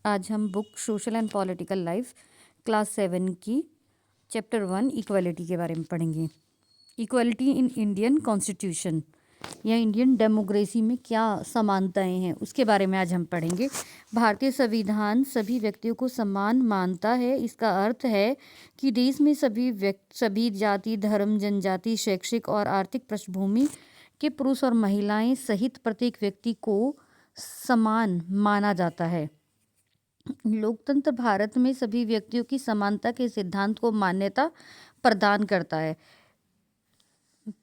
आज हम book social and political life class 7 की चैप्टर 1 इक्वालिटी के बारे में पढ़ेंगे। इक्वालिटी इन इंडियन कॉन्स्टिट्यूशन या इंडियन डेमोक्रेसी में क्या समानताएं हैं उसके बारे में आज हम पढ़ेंगे। भारतीय संविधान सभी व्यक्तियों को समान मानता है। इसका अर्थ है कि देश में सभी जाति, धर्म, जनजाति, शैक्षिक और आर्थिक पृष्ठभूमि के पुरुष और महिलाएं सहित प्रत्येक व्यक्ति को समान माना जाता है। लोकतंत्र भारत में सभी व्यक्तियों की समानता के सिद्धांत को मान्यता प्रदान करता है।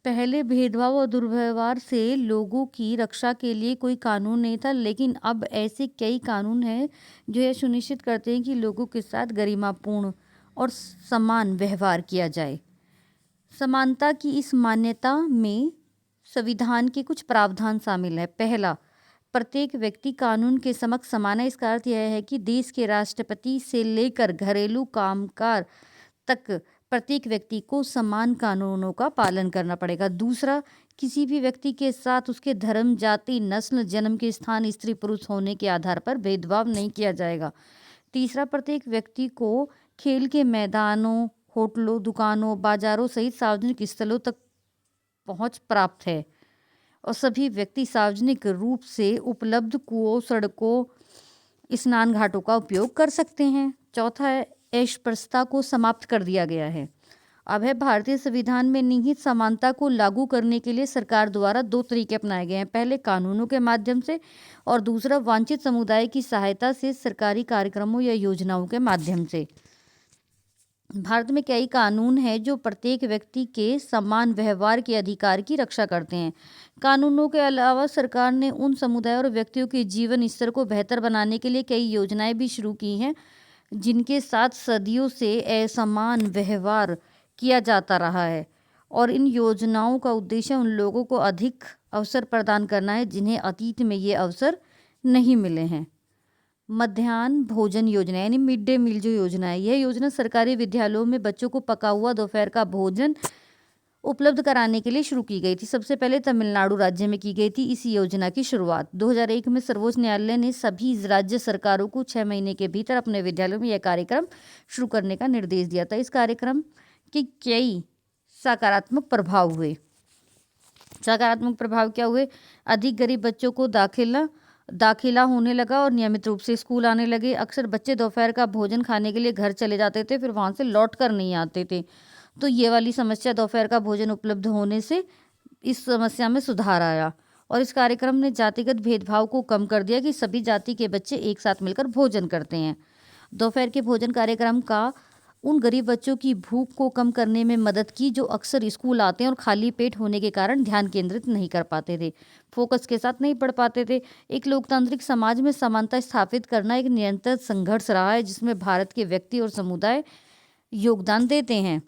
पहले भेदभाव और दुर्व्यवहार से लोगों की रक्षा के लिए कोई कानून नहीं था, लेकिन अब ऐसे कई कानून हैं जो यह सुनिश्चित करते हैं कि लोगों के साथ गरिमापूर्ण और समान व्यवहार किया जाए। समानता की इस मान्यता में संविधान के कुछ प्रावधान शामिल है। पहला, प्रत्येक व्यक्ति कानून के समक्ष समान है। इसका अर्थ यह है कि देश के राष्ट्रपति से लेकर घरेलू कामकाज तक प्रत्येक व्यक्ति को समान कानूनों का पालन करना पड़ेगा। दूसरा, किसी भी व्यक्ति के साथ उसके धर्म, जाति, नस्ल, जन्म के स्थान, स्त्री पुरुष होने के आधार पर भेदभाव नहीं किया जाएगा। तीसरा, प्रत्येक व्यक्ति को खेल के मैदानों, होटलों, दुकानों, बाजारों सहित सार्वजनिक स्थलों तक पहुंच प्राप्त है और सभी व्यक्ति सार्वजनिक रूप से उपलब्ध कुओं, सड़कों, स्नान घाटों का उपयोग कर सकते हैं। चौथा है, अस्पृश्यता को समाप्त कर दिया गया है। अब है, भारतीय संविधान में निहित समानता को लागू करने के लिए सरकार द्वारा 2 तरीके अपनाए गए हैं। पहले कानूनों के माध्यम से और दूसरा वांछित समुदाय की सहायता से सरकारी कार्यक्रमों या योजनाओं के माध्यम से। भारत में कई कानून हैं जो प्रत्येक व्यक्ति के समान व्यवहार के अधिकार की रक्षा करते हैं। कानूनों के अलावा सरकार ने उन समुदाय और व्यक्तियों के जीवन स्तर को बेहतर बनाने के लिए कई योजनाएं भी शुरू की हैं जिनके साथ सदियों से असमान व्यवहार किया जाता रहा है, और इन योजनाओं का उद्देश्य उन लोगों को अधिक अवसर प्रदान करना है जिन्हें अतीत में ये अवसर नहीं मिले हैं। मध्याह्न भोजन योजना यानी मिड डे मील जो योजना है, यह योजना सरकारी विद्यालयों में बच्चों को पका हुआ दोपहर का भोजन उपलब्ध कराने के लिए शुरू की गई थी। सबसे पहले तमिलनाडु राज्य में की गई थी इस योजना की शुरुआत। 2001 में सर्वोच्च न्यायालय ने सभी राज्य सरकारों को 6 महीने के भीतर अपने विद्यालयों में यह कार्यक्रम शुरू करने का निर्देश दिया था। इस कार्यक्रम के कई सकारात्मक प्रभाव हुए। सकारात्मक प्रभाव क्या हुए? अधिक गरीब बच्चों को दाखिला होने लगा और नियमित रूप से स्कूल आने लगे। अक्सर बच्चे दोपहर का भोजन खाने के लिए घर चले जाते थे, फिर वहाँ से लौट कर नहीं आते थे। तो ये वाली समस्या, दोपहर का भोजन उपलब्ध होने से इस समस्या में सुधार आया और इस कार्यक्रम ने जातिगत भेदभाव को कम कर दिया कि सभी जाति के बच्चे एक साथ मिलकर भोजन करते हैं। दोपहर के भोजन कार्यक्रम का उन गरीब बच्चों की भूख को कम करने में मदद की जो अक्सर स्कूल आते हैं और खाली पेट होने के कारण ध्यान केंद्रित नहीं कर पाते थे, फोकस के साथ नहीं पढ़ पाते थे। एक लोकतांत्रिक समाज में समानता स्थापित करना एक निरंतर संघर्ष रहा है जिसमें भारत के व्यक्ति और समुदाय योगदान देते हैं।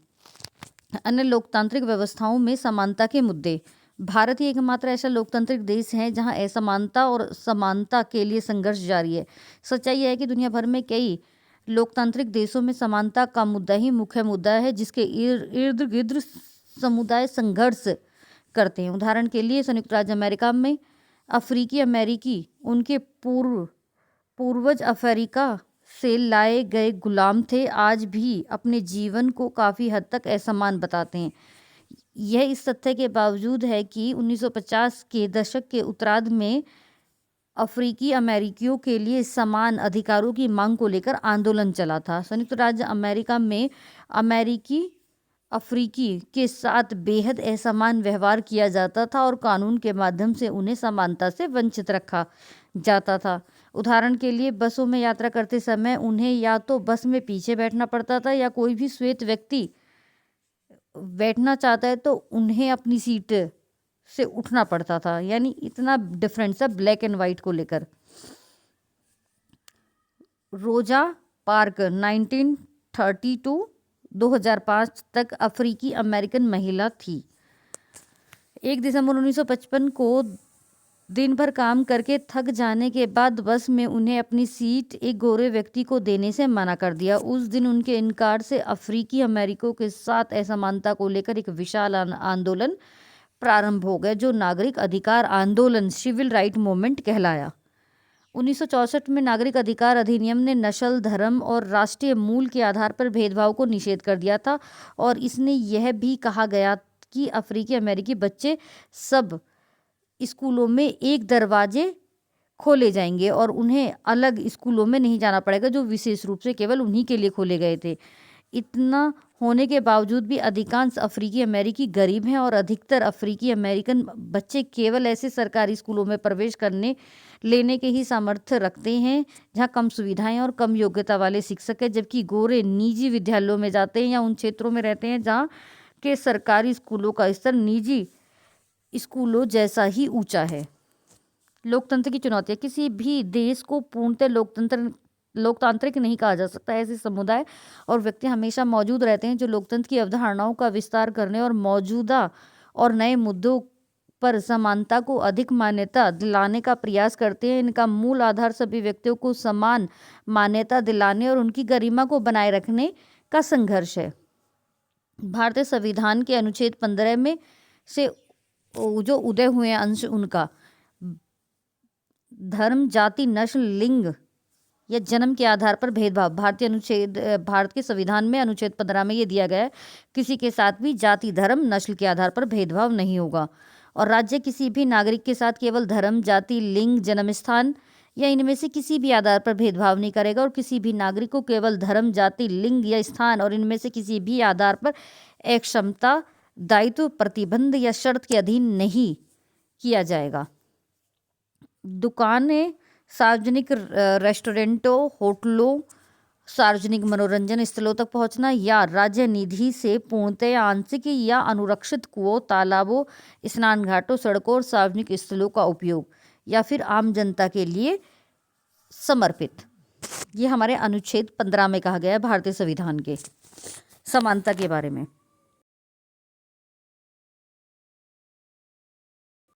अन्य लोकतांत्रिक व्यवस्थाओं में समानता के मुद्दे। भारत ही एकमात्र ऐसा लोकतांत्रिक देश है जहां असमानता और समानता के लिए संघर्ष जारी है। सच्चाई यह है कि दुनिया भर में कई लोकतांत्रिक देशों में समानता का मुद्दा ही मुख्य मुद्दा है जिसके इर्द गिर्द समुदाय संघर्ष करते हैं। उदाहरण के लिए संयुक्त राज्य अमेरिका में अफ्रीकी अमेरिकी उनके पूर्वज अफ्रीका से लाए गए गुलाम थे, आज भी अपने जीवन को काफ़ी हद तक असमान बताते हैं। यह इस तथ्य के बावजूद है कि 1950 के दशक के उत्तरार्ध में अफ्रीकी अमेरिकियों के लिए समान अधिकारों की मांग को लेकर आंदोलन चला था। संयुक्त राज्य अमेरिका में अमेरिकी अफ्रीकी के साथ बेहद असमान व्यवहार किया जाता था और कानून के माध्यम से उन्हें समानता से वंचित रखा जाता था। उदाहरण के लिए बसों में यात्रा करते समय उन्हें या तो बस में पीछे बैठना पड़ता था या कोई भी श्वेत व्यक्ति बैठना चाहता है तो उन्हें अपनी सीट से उठना पड़ता था। यानी इतना डिफरेंस है ब्लैक एंड वाइट को लेकर। रोजा पार्क 1932 2005 तक अफ्रीकी अमेरिकन महिला थी। 1 दिसंबर 1955 को दिन भर काम करके थक जाने के बाद बस में उन्हें अपनी सीट एक गोरे व्यक्ति को देने से मना कर दिया। उस दिन उनके इनकार से अफ्रीकी अमेरिकियों के साथ असमानता को लेकर एक विशाल आंदोलन प्रारंभ हो गया जो नागरिक अधिकार आंदोलन सिविल राइट मूवमेंट कहलाया। 1964 में नागरिक अधिकार अधिनियम ने नस्ल, धर्म और राष्ट्रीय मूल के आधार पर भेदभाव को निषेध कर दिया था और इसने यह भी कहा गया कि अफ्रीकी अमेरिकी बच्चे सब स्कूलों में एक दरवाजे खोले जाएंगे और उन्हें अलग स्कूलों में नहीं जाना पड़ेगा जो विशेष रूप से केवल उन्हीं के लिए खोले गए थे। इतना होने के बावजूद भी अधिकांश अफ्रीकी अमेरिकी गरीब हैं और अधिकतर अफ्रीकी अमेरिकन बच्चे केवल ऐसे सरकारी स्कूलों में प्रवेश करने लेने के ही सामर्थ्य रखते हैं जहां कम सुविधाएं और कम योग्यता वाले शिक्षक हैं, जबकि गोरे निजी विद्यालयों में जाते हैं या उन क्षेत्रों में रहते हैं जहां के सरकारी स्कूलों का स्तर निजी स्कूलों जैसा ही ऊंचा है। लोकतंत्र की चुनौतियां। किसी भी देश को पूर्णतः लोकतांत्रिक नहीं कहा जा सकता। ऐसे समुदाय और व्यक्ति हमेशा मौजूद रहते हैं जो लोकतंत्र की अवधारणाओं का विस्तार करने और मौजूदा और नए मुद्दों पर समानता को अधिक मान्यता दिलाने का प्रयास करते हैं। इनका मूल आधार सभी व्यक्तियों को समान मान्यता दिलाने और उनकी गरिमा को बनाए रखने का संघर्ष है। भारतीय संविधान के अनुच्छेद 15 में से जो उदय हुए हैं अंश उनका धर्म, जाति, नस्ल, लिंग या जन्म के आधार पर भेदभाव। भारत के संविधान में अनुच्छेद 15 में ये दिया गया है किसी के साथ भी जाति, धर्म, नस्ल के आधार पर भेदभाव नहीं होगा और राज्य किसी भी नागरिक के साथ केवल धर्म, जाति, लिंग, जन्म स्थान या इनमें से किसी भी आधार पर भेदभाव नहीं करेगा और किसी भी नागरिक को केवल धर्म, जाति, लिंग या स्थान और इनमें से किसी भी आधार पर अक्षमता, दायित्व, प्रतिबंध या शर्त के अधीन नहीं किया जाएगा। दुकानें, सार्वजनिक रेस्टोरेंटों, होटलों, सार्वजनिक मनोरंजन स्थलों तक पहुंचना या राज्य निधि से पूर्णतः आंशिक या अनुरक्षित कुओं, तालाबों, स्नान घाटों, सड़कों और सार्वजनिक स्थलों का उपयोग या फिर आम जनता के लिए समर्पित। ये हमारे अनुच्छेद 15 में कहा गया है भारतीय संविधान के समानता के बारे में।